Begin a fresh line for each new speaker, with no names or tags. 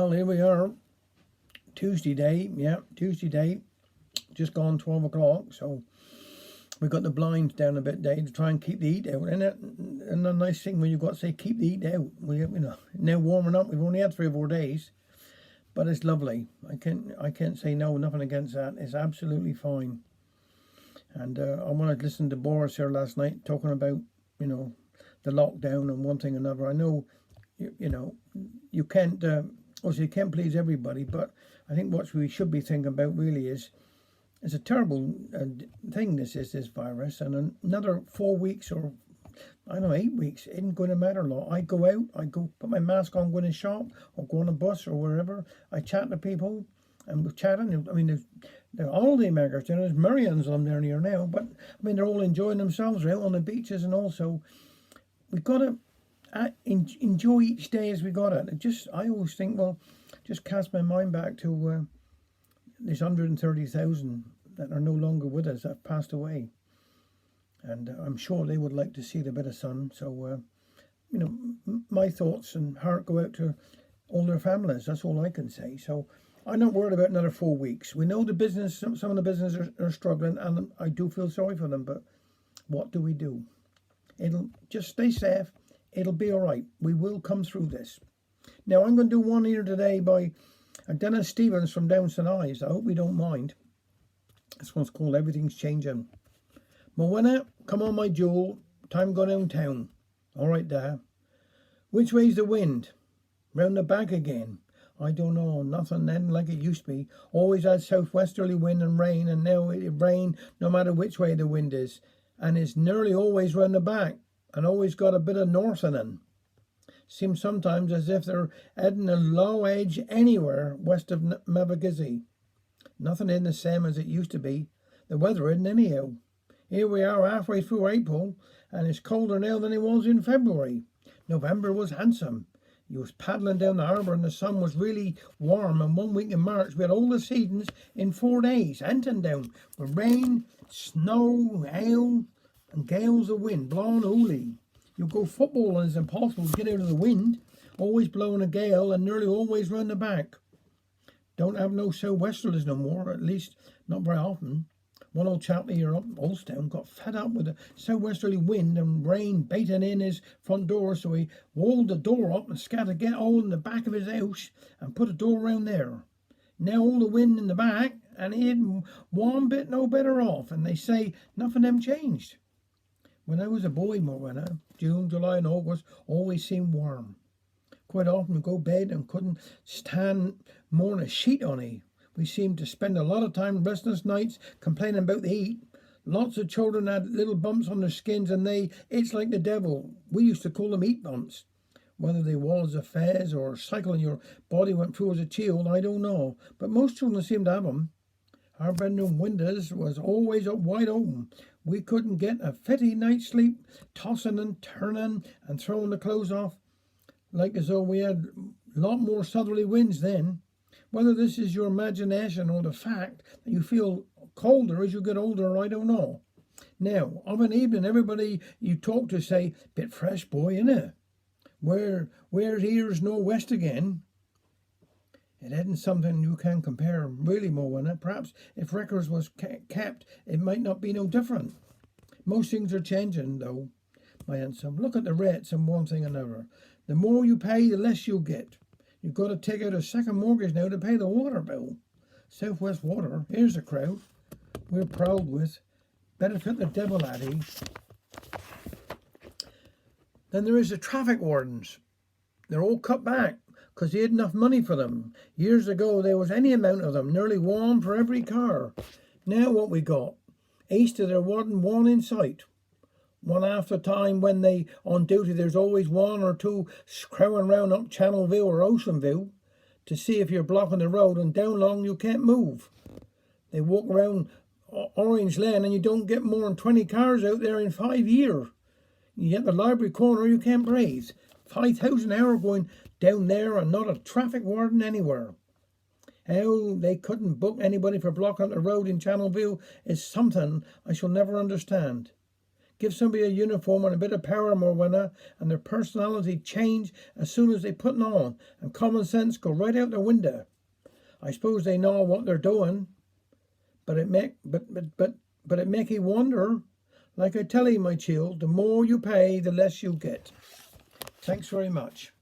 Well, here we are, Tuesday day. Yeah, Tuesday day. Just gone 12 o'clock, so we got the blinds down a bit day to try and keep the heat out, isn't it? And the nice thing when you've got to say keep the heat out, now warming up. We've only had 3 or 4 days, but it's lovely. I can't say no, nothing against that. It's absolutely fine. And I wanted to listen to Boris here last night talking about the lockdown and one thing and another. I know you can't. Also, you can't please everybody, but I think what we should be thinking about really is it's a terrible thing. This virus, and another 4 weeks or I don't know 8 weeks isn't going to matter a lot. I go out, I go put my mask on, go in a shop or go on a bus or wherever. I chat to people, and we're chatting. I mean, they're all the Americans. There's millions of them down here now, but I mean they're all enjoying themselves right on the beaches, and also we've got to enjoy each day as we got it. I always think, well, just cast my mind back to there's 130,000 that are no longer with us, that have passed away, and I'm sure they would like to see the bit of sun. So my thoughts and heart go out to all their families. That's all I can say. So I'm not worried about another 4 weeks. We know the business, some of the businesses are struggling, and I do feel sorry for them, but what do we do? It'll just stay safe. It'll be all right. We will come through this. Now, I'm going to do one here today by Dennis Stevens from Downton Eyes. I hope we don't mind. This one's called Everything's Changing. Moana, come on, my jewel. Time go downtown. All right, Dad. Which way's the wind? Round the back again. I don't know. Nothing then like it used to be. Always had southwesterly wind and rain, and now it rain no matter which way the wind is. And it's nearly always round the back. And always got a bit of northing. Seems sometimes as if they're adding a low edge anywhere west of Mavagizzi. Nothing isn't the same as it used to be. The weather isn't anyhow. Here we are halfway through April, and it's colder now than it was in February. November was handsome. You was paddling down the harbour and the sun was really warm, and 1 week in March we had all the seasons in 4 days, hunting down with rain, snow, hail, and gales of wind blowing holy. You go football and it's impossible to get out of the wind. Always blowing a gale and nearly always round the back. Don't have no southwesterlies no more, at least not very often. One old chap here up in Olstown got fed up with the southwesterly wind and rain baiting in his front door, so he walled the door up and scattered get all in the back of his house and put a door around there. Now all the wind in the back, and he ain't one bit no better off, and they say nothing them changed. When I was a boy, Morwenna, June, July and August always seemed warm. Quite often we'd go to bed and couldn't stand more than a sheet on it. We seemed to spend a lot of time restless nights complaining about the heat. Lots of children had little bumps on their skins and they itched like the devil. We used to call them heat bumps. Whether they was a phase or a cycle your body went through as a child, I don't know. But most children seemed to have them. Our bedroom windows was always up wide open. We couldn't get a fitty night's sleep, tossing and turning and throwing the clothes off, like as though we had a lot more southerly winds then. Whether this is your imagination or the fact that you feel colder as you get older, I don't know. Now, of an evening, everybody you talk to say, bit fresh, boy, innit? Where's here's no west again? It isn't something you can compare, really, Moana. Perhaps if records was kept, it might not be no different. Most things are changing, though, my handsome. Look at the rates and one thing and another. The more you pay, the less you get. You've got to take out a second mortgage now to pay the water bill. Southwest Water, here's a crowd we're proud with. Benefit the devil, Addy. Then there is the traffic wardens. They're all cut back because they had enough money for them. Years ago, there was any amount of them, nearly one for every car. Now what we got? East of there wasn't one in sight. One after time when they on duty, there's always one or two screwing round up Channelville or Oceanville to see if you're blocking the road, and down long you can't move. They walk around Orange Lane and you don't get more than 20 cars out there in 5 years. You get the library corner, you can't breathe. 5,000 hour going down there and not a traffic warden anywhere. How they couldn't book anybody for blocking the road in Channelville is something I shall never understand. Give somebody a uniform and a bit of power, Morwenna, and their personality change as soon as they put it on, and common sense go right out the window. I suppose they know what they're doing, but it make you wonder. Like I tell you, my child, the more you pay, the less you get. Thanks very much.